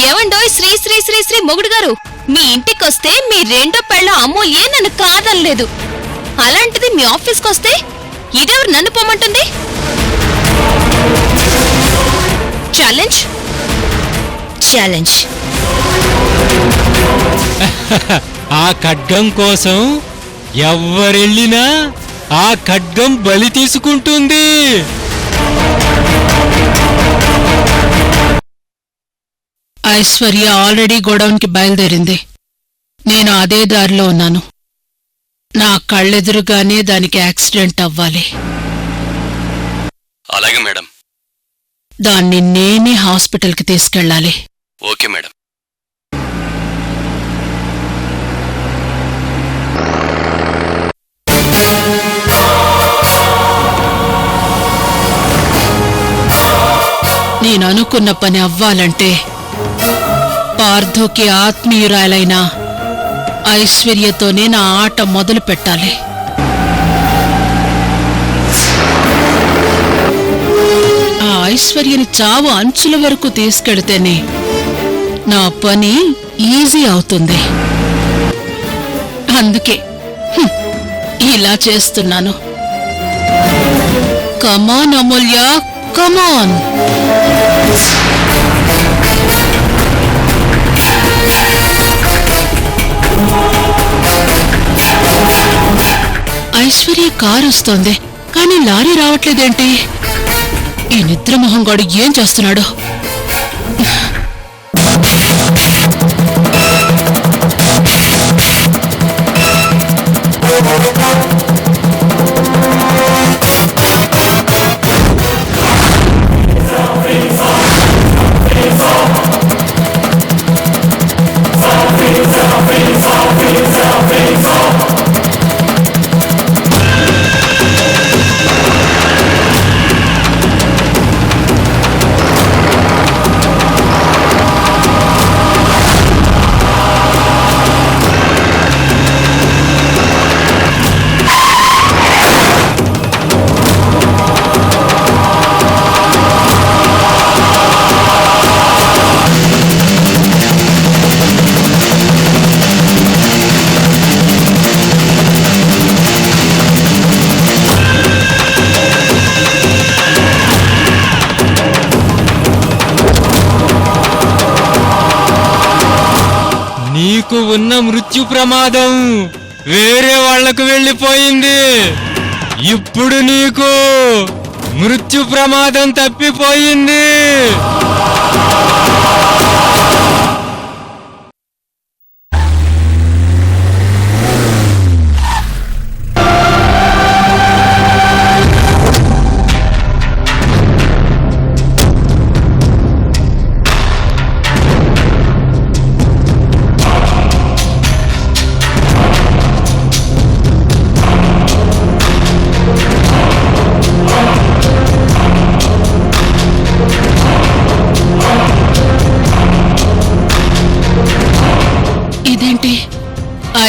ఏవండోయ్ శ్రీ శ్రీ శ్రీ శ్రీ మొగుడు గారు, మీ ఇంటికొస్తే మీ రెండో పెళ్ళ అమూల్యే నన్ను కాదనలేదు. అలాంటిది మీ ఆఫీస్కొస్తే ఇదెవరు నన్ను పోమంటుంది? Challenge challenge. ఆ ఖడ్గం కోసం ఎవ్వరెళ్ళినా ఆ ఖడ్గం బలి తీసుకుంటుంది. ఐశ్వర్య ఆల్రెడీ గోడౌన్కి బయలుదేరింది. నేను అదే దారిలో ఉన్నాను. నా కళ్ళెదురుగానే దానికి యాక్సిడెంట్ అవ్వాలి. అలాగే మేడం. దాన్ని నేనే హాస్పిటల్కి తీసుకెళ్ళాలి. Okay madam. నేను అనుకున్న పని అవ్వాలంటే పార్థుకి ఆత్మీయురాలైన ఐశ్వర్యతోనే నా ఆట మొదలు పెట్టాలి. ఆ ఐశ్వర్యని చావు అంచుల వరకు తీసుకెడితేనే నా పని ఈజీ అవుతుంది. అందుకే ఇలా చేస్తున్నాను. కమాన్ అమూల్య, కమాన్. ఐశ్వర్య కారు వస్తోంది, కానీ లారీ రావట్లేదేంటి? ఈ నిద్రమోహంగాడు ఏం చేస్తున్నాడు? నీకు ఉన్న మృత్యు ప్రమాదం వేరే వాళ్లకు వెళ్ళిపోయింది. ఇప్పుడు నీకు మృత్యు ప్రమాదం తప్పిపోయింది.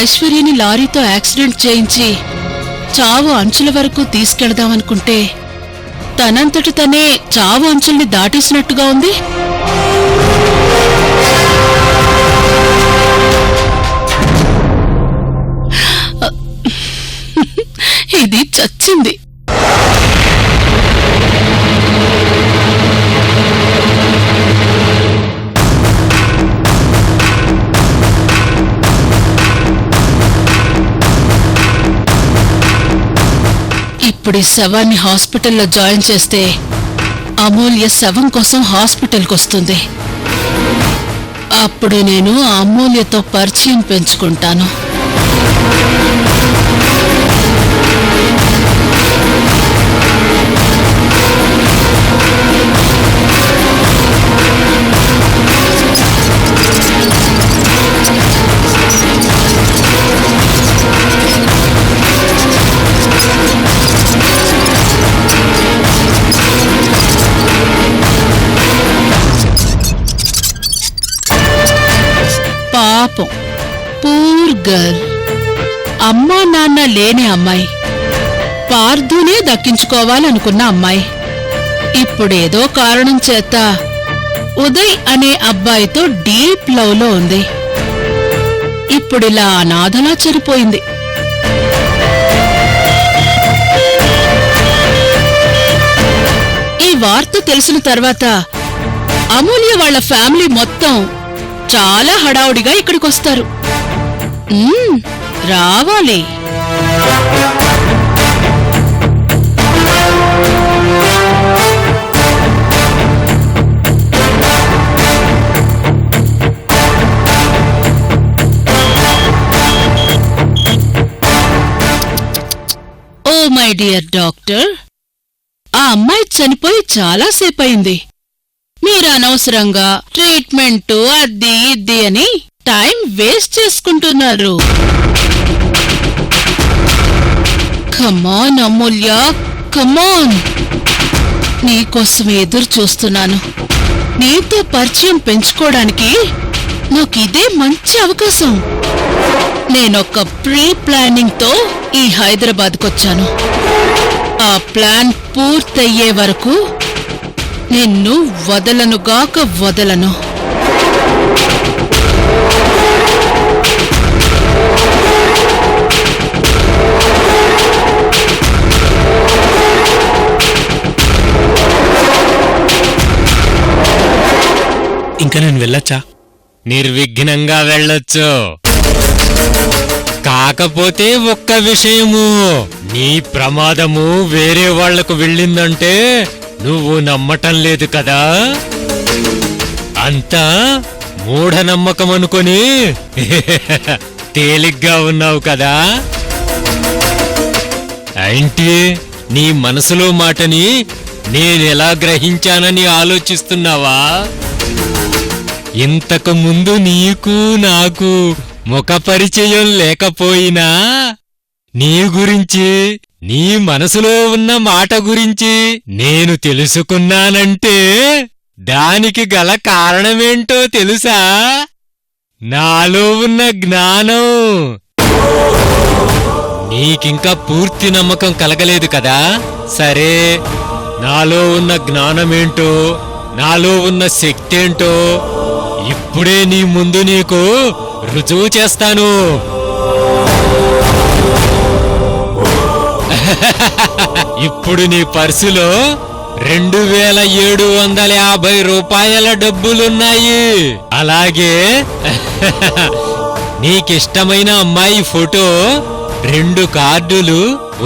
ఐశ్వర్యని లారీతో యాక్సిడెంట్ చేయించి చావు అంచుల వరకు తీసుకెళదామనుకుంటే తనంతట తనే చావు అంచుల్ని దాటేసినట్టుగా ఉంది. ఇది చచ్చింది. ఇప్పుడు ఈ శవాన్ని హాస్పిటల్లో జాయిన్ చేస్తే అమూల్య శవం కోసం హాస్పిటల్కి వస్తుంది. అప్పుడు నేను అమూల్యతో పరిచయం పెంచుకుంటాను. పాపం, పూర్ గర్ల్. అమ్మా నాన్న లేని అమ్మాయి, పార్థునే దక్కించుకోవాలనుకున్న అమ్మాయి. ఇప్పుడేదో కారణం చేత ఉదయ్ అనే అబ్బాయితో డీప్ లవ్ లో ఉంది. ఇప్పుడిలా అనాథలా చనిపోయింది. ఈ వార్త తెలిసిన తర్వాత అమూల్య వాళ్ళ ఫ్యామిలీ మొత్తం చాలా హడావుడిగా ఇక్కడికొస్తారు. రావాలి. ఓ మై డియర్ డాక్టర్, ఆ అమ్మాయి చనిపోయి చాలాసేపయింది. మీరు అనవసరంగా ట్రీట్మెంటు అది ఇది అని టైం వేస్ట్ చేసుకుంటున్నారు. కమాన్ అమూల్య, కమాన్. నీకోసం ఎదురు చూస్తున్నాను. నీతో పరిచయం పెంచుకోవడానికి నాకు ఇదే మంచి అవకాశం. నేనొక ప్రీ ప్లానింగ్ తో ఈ హైదరాబాద్కొచ్చాను. ఆ ప్లాన్ పూర్తయ్యే వరకు నిన్ను వదలనుగాక వదలను. ఇంకా నేను వెళ్ళొచ్చా? నిర్విఘ్నంగా వెళ్ళొచ్చు. కాకపోతే ఒక్క విషయము, నీ ప్రమాదము వేరే వాళ్లకు వెళ్ళిందంటే నువ్వు నమ్మటం లేదు కదా. అంతా మూఢనమ్మకం అనుకొని తేలిగ్గా ఉన్నావు కదా. ఏంటి నీ మనసులో మాటని నేనెలా గ్రహించానని ఆలోచిస్తున్నావా? ఇంతకు ముందు నీకు నాకు ముఖ పరిచయం లేకపోయినా నీ గురించి, నీ మనసులో ఉన్న మాట గురించి నేను తెలుసుకున్నానంటే దానికి గల కారణమేంటో తెలుసా? నాలో ఉన్న జ్ఞానం. నీకింకా పూర్తి నమ్మకం కలగలేదు కదా. సరే, నాలో ఉన్న జ్ఞానమేంటో, నాలో ఉన్న శక్తేంటో ఇప్పుడే నీ ముందు నీకు రుజువు చేస్తాను. ఇప్పుడు నీ పర్సులో 2750 రూపాయల డబ్బులున్నాయి. అలాగే నీకిష్టమైన అమ్మాయి ఫోటో 2 కార్డులు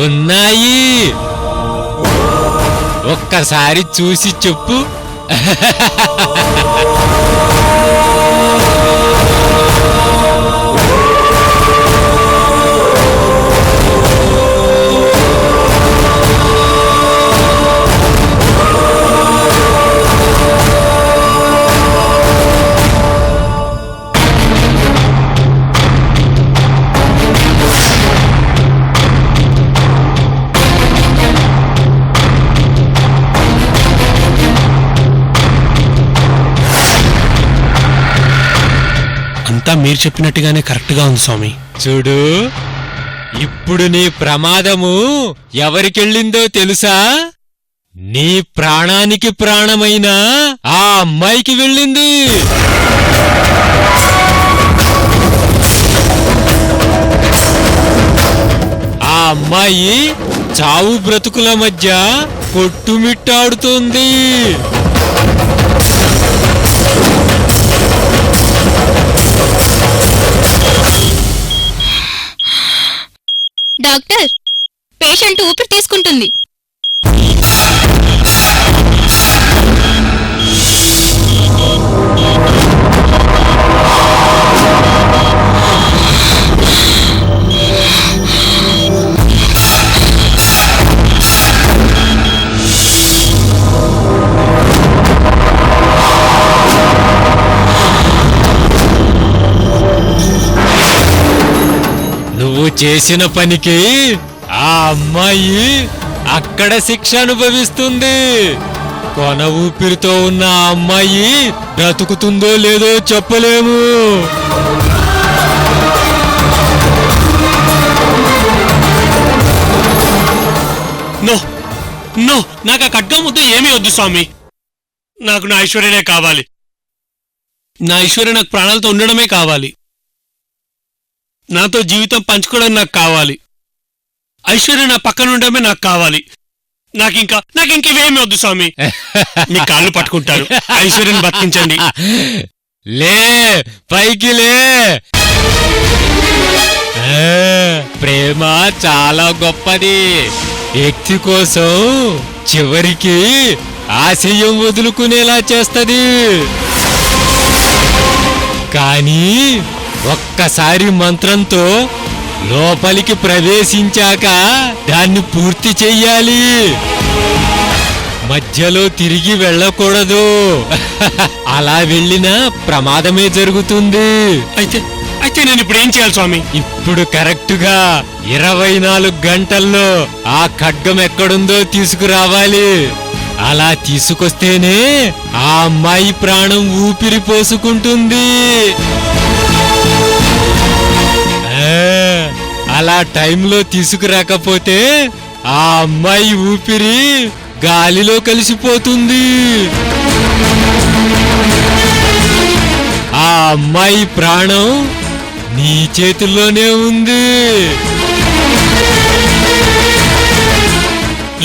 ఉన్నాయి. ఒక్కసారి చూసి చెప్పు. అంతా మీరు చెప్పినట్టుగానే కరెక్ట్గా ఉంది స్వామి. చూడు, ఇప్పుడు నీ ప్రమాదము ఎవరికెళ్ళిందో తెలుసా? నీ ప్రాణానికి ప్రాణమైన ఆ అమ్మాయికి వెళ్ళింది. ఆ అమ్మాయి చావు బ్రతుకుల మధ్య కొట్టుమిట్టాడుతోంది. డాక్టర్, పేషెంట్ ఊపిరి తీసుకుంటుంది. నువ్వు చేసిన పనికి ఆ అమ్మాయి అక్కడ శిక్ష అనుభవిస్తుంది. కొన ఊపిరితో ఉన్న ఆ అమ్మాయి బ్రతుకుతుందో లేదో చెప్పలేము. నో నో, నాకు ఆ ఖడ్గం వద్దు, ఏమీ వద్దు స్వామి. నాకు నా ఐశ్వర్యనే కావాలి. నా ఐశ్వర్య నాకు ప్రాణాలతో ఉండడమే కావాలి. నాతో జీవితం పంచుకోవడం నాకు కావాలి. ఐశ్వర్య నా పక్కన ఉండడమే నాకు కావాలి. నాకింకేమీ వద్దు స్వామి. మీ కాళ్ళు పట్టుకుంటారు. ఐశ్వర్యని బతికించండి. లే పైకి లే. ప్రేమ చాలా గొప్పది. వ్యక్తి కోసం చివరికి ఆశయం వదులుకునేలా చేస్తది. కానీ ఒక్కసారి మంత్రంతో లోపలికి ప్రవేశించాక దాన్ని పూర్తి చెయ్యాలి. మధ్యలో తిరిగి వెళ్ళకూడదు. అలా వెళ్ళినా ప్రమాదమే జరుగుతుంది. అయితే నేను ఇప్పుడు ఏం చేయాలి స్వామి? ఇప్పుడు కరెక్టుగా 24 గంటల్లో ఆ ఖడ్గం ఎక్కడుందో తీసుకురావాలి. అలా తీసుకొస్తేనే ఆ అమ్మాయి ప్రాణం ఊపిరి పోసుకుంటుంది. అలా టైంలో తీసుకురాకపోతే ఆ అమ్మాయి ఊపిరి గాలిలో కలిసిపోతుంది. ఆ అమ్మాయి ప్రాణం నీ చేతుల్లోనే ఉంది.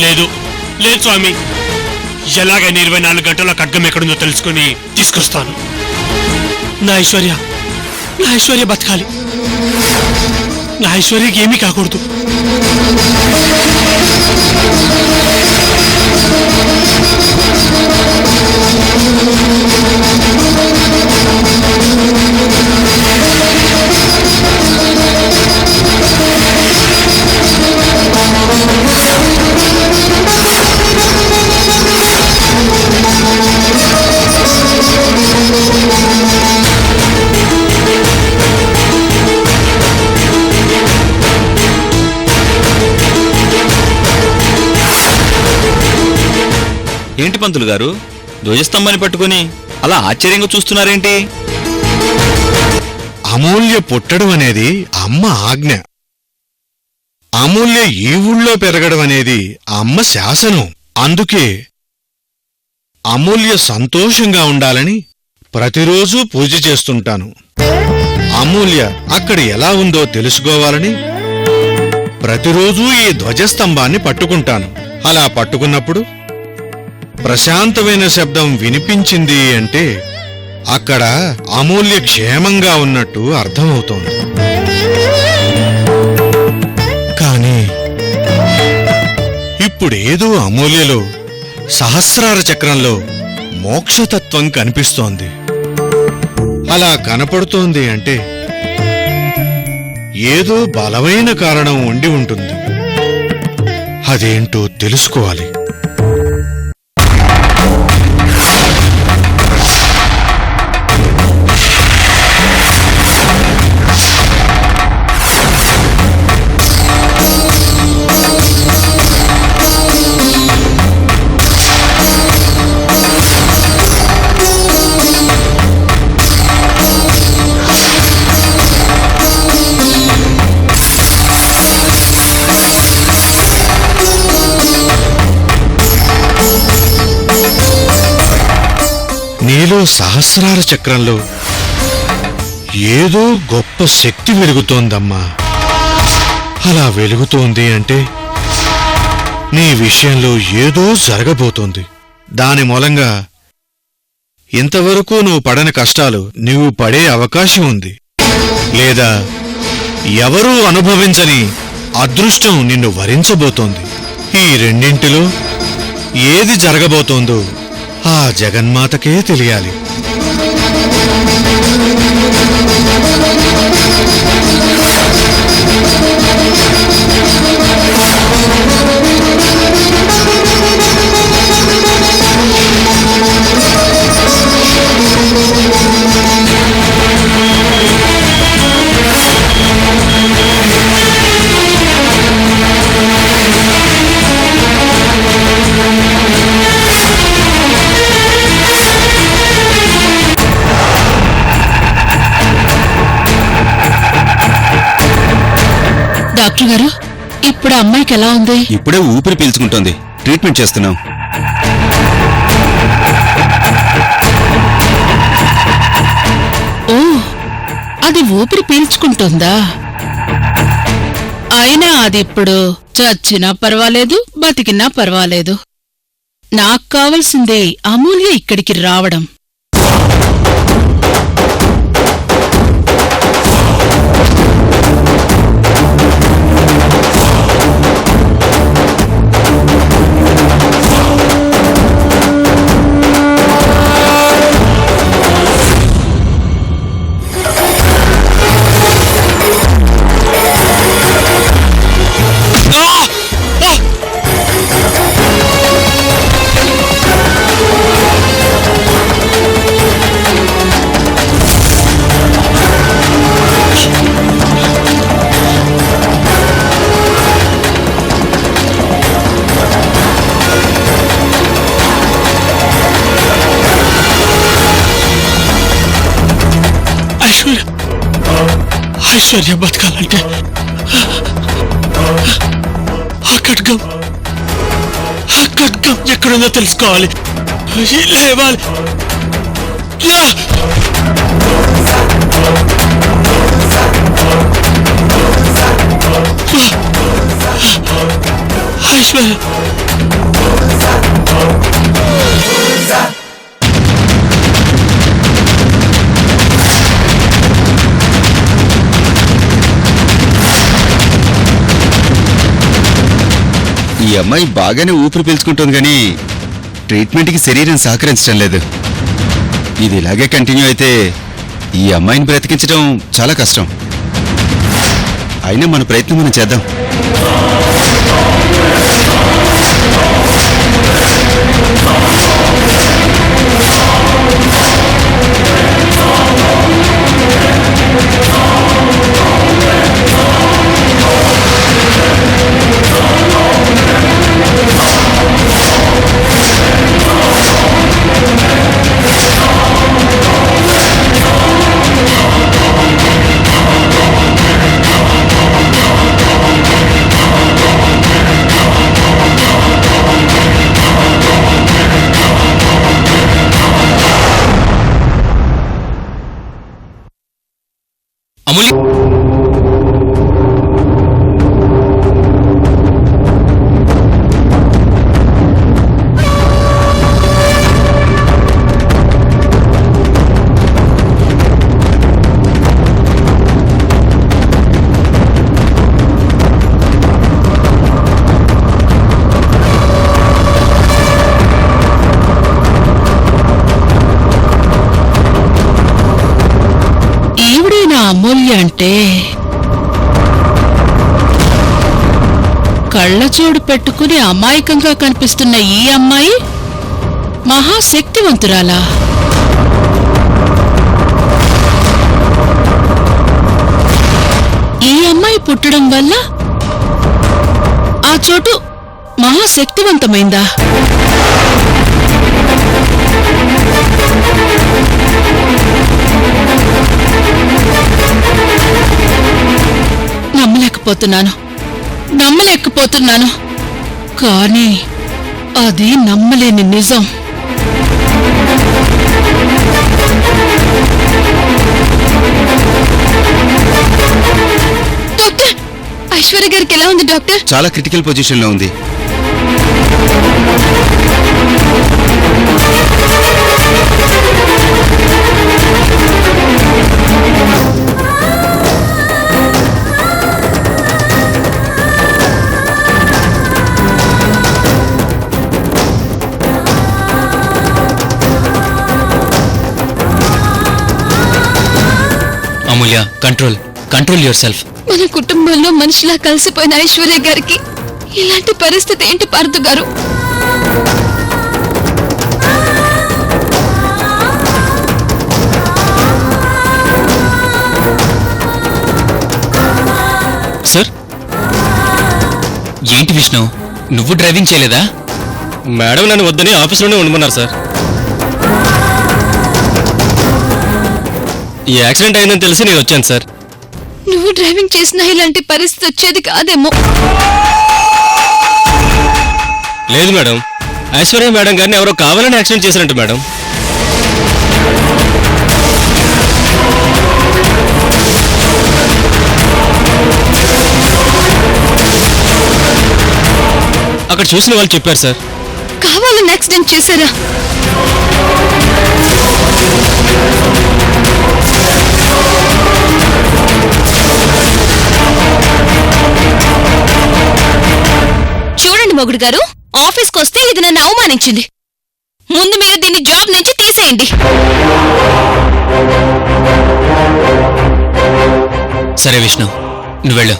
లేదు స్వామి. ఎలాగైనా 24 గంటల ఖడ్గం ఎక్కడుందో తెలుసుకుని తీసుకొస్తాను. నా ఐశ్వర్య బతకాలి. నా ఐశ్వర్యకి ఏమీ కాకూడదు. ఏంటి పంతులు గారు, ధ్వజస్తంభాన్ని పట్టుకుని అలా ఆశ్చర్యంగా చూస్తున్నారేంటి? అమూల్య పుట్టడం అనేది అమ్మ ఆజ్ఞ. అమూల్య ఈ ఊళ్ళో పెరగడం అనేది అమ్మ శాసనం. అందుకే అమూల్య సంతోషంగా ఉండాలని ప్రతిరోజూ పూజ చేస్తుంటాను. అమూల్య అక్కడ ఎలా ఉందో తెలుసుకోవాలని ప్రతిరోజూ ఈ ధ్వజస్తంభాన్ని పట్టుకుంటాను. అలా పట్టుకున్నప్పుడు ప్రశాంతమైన శబ్దం వినిపించింది అంటే అక్కడ అమూల్య క్షేమంగా ఉన్నట్టు అర్థమవుతోంది. కానీ ఇప్పుడేదో అమూల్యలో సహస్రార చక్రంలో మోక్షతత్వం కనిపిస్తోంది. అలా కనపడుతోంది అంటే ఏదో బలమైన కారణం ఉండి ఉంటుంది. అదేంటో తెలుసుకోవాలి. నీలో సహస్రార చక్రంలో ఏదో గొప్ప శక్తి వెలుగుతోందమ్మా. అలా వెలుగుతోంది అంటే నీ విషయంలో ఏదో జరగబోతోంది. దాని మూలంగా ఇంతవరకు నువ్వు పడని కష్టాలు నువ్వు పడే అవకాశం ఉంది. లేదా ఎవరూ అనుభవించని అదృష్టం నిన్ను వరించబోతోంది. ఈ రెండింటిలో ఏది జరగబోతోందో ఆ జగన్మాతకే తెలియాలి. డాక్టర్ గారు, ఇప్పుడు అమ్మాయికి ఎలా ఉంది? ఇప్పుడే ఊపిరి పీల్చుకుంటోంది. ట్రీట్మెంట్ చేస్తున్నాం. అది ఊపిరి పీల్చుకుంటుందా? అయినా అది ఇప్పుడు చచ్చినా పర్వాలేదు, బతికినా పర్వాలేదు. నాకు కావలసింది అమూల్య ఇక్కడికి రావడం. ఐశ్వర్య బతకాలంటే ఆ ఖడ్గం ఎక్కడుందో తెలుసుకోవాలి. లేవాలి. ఐశ్వర్య ఈ అమ్మాయి బాగానే ఊపిరి పీల్చుకుంటుంది కానీ ట్రీట్మెంట్కి శరీరం సహకరించడం లేదు. ఇది ఇలాగే కంటిన్యూ అయితే ఈ అమ్మాయిని బ్రతికించడం చాలా కష్టం. అయినా మన ప్రయత్నం మనం చేద్దాం. అమూల్య అమూల్య అంటే కళ్ళజోడు పెట్టుకుని అమాయకంగా కనిపిస్తున్న ఈ అమ్మాయి మహాశక్తివంతురాలా? ఈ అమ్మాయి పుట్టడం వల్ల ఆ చోటు మహాశక్తివంతమైందా? నమ్మలేకపోతున్నాను కానీ అది నమ్మలేని నిజం. డాక్టర్, ఐశ్వర్య గారికి ఎలా ఉంది డాక్టర్? చాలా క్రిటికల్ పొజిషన్ లో ఉంది. అమూల్య, కంట్రోల్ యువర్ సెల్ఫ్. మన కుటుంబంలో మనిషిలా కలిసిపోయిన ఐశ్వర్య గారికి ఇలాంటి పరిస్థితి ఏంటి పార్థు గారు? సార్, ఏంటి విష్ణు, నువ్వు డ్రైవింగ్ చేయలేదా? మేడం నన్ను వద్దని ఆఫీస్లోనే ఉండమన్నారు సార్. ఈ యాక్సిడెంట్ అయిందని తెలిసి నేను వచ్చాను సార్. నువ్వు డ్రైవింగ్ చేసినా ఇలాంటి పరిస్థితి వచ్చేది కాదేమో. లేదు మేడం, ఐశ్వర్య మేడం గారిని ఎవరో కావాలని యాక్సిడెంట్ చేశారంట మేడం. అక్కడ చూసిన వాళ్ళు చెప్పారు సార్. కావాలని యాక్సిడెంట్ చేశారా? చూడండి మొగుడు గారు, ఆఫీస్కి వస్తే ఇది నన్ను అవమానించింది. ముందు మీరు దీన్ని జాబ్ నుంచి తీసేయండి. సరే విష్ణు, నువ్వు వెళ్ళు.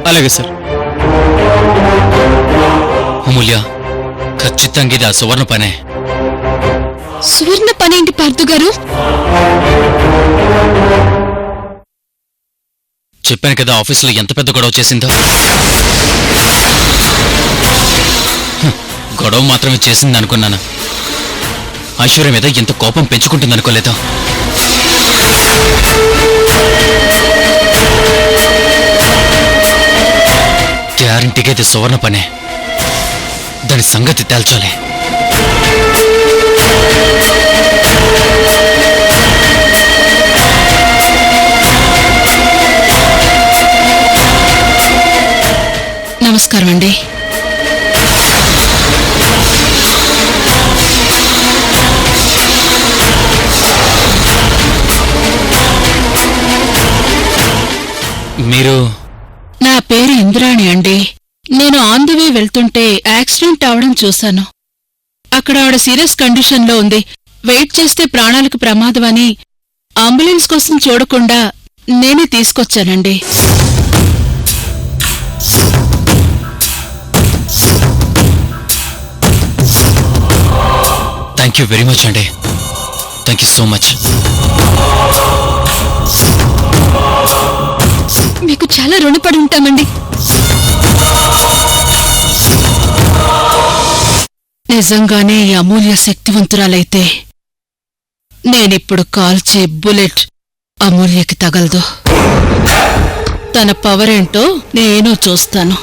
అలాగే సార్. అమూల్య, ఖచ్చితంగా ఇది ఆ సువర్ణ పనే. సువర్ణ పనేంటి పార్థు గారు? చెప్పాను కదా ఆఫీసులో ఎంత పెద్ద గొడవ చేసిందో. గొడవ మాత్రమే చేసింది అనుకున్నాను. ఐశ్వర్య మీద ఎంత కోపం పెంచుకుంటుంది అనుకోలేదు. గ్యారంటీగా ఇది సువర్ణ పనే. దాని సంగతి తేల్చాలి. నమస్కారం అండి. మీరు? నా పేరు ఇంద్రాణి అండి. నేను ఆన్ ది వే వెళ్తుంటే యాక్సిడెంట్ అవడం చూశాను. అక్కడ ఆవిడ సీరియస్ కండిషన్లో ఉంది. వెయిట్ చేస్తే ప్రాణాలకు ప్రమాదం అని అంబులెన్స్ కోసం చూడకుండా నేనే తీసుకొచ్చానండి. థ్యాంక్ యూ వెరీ మచ్ అండి. Thank you so much. మీకు చాలా రుణపడి ఉంటామండి. నిజంగానే ఈ అమూల్య శక్తివంతురాలైతే నేనిప్పుడు కాల్చే బుల్లెట్ అమూల్యకి తగలదు. తన పవరేంటో నేను చూస్తాను.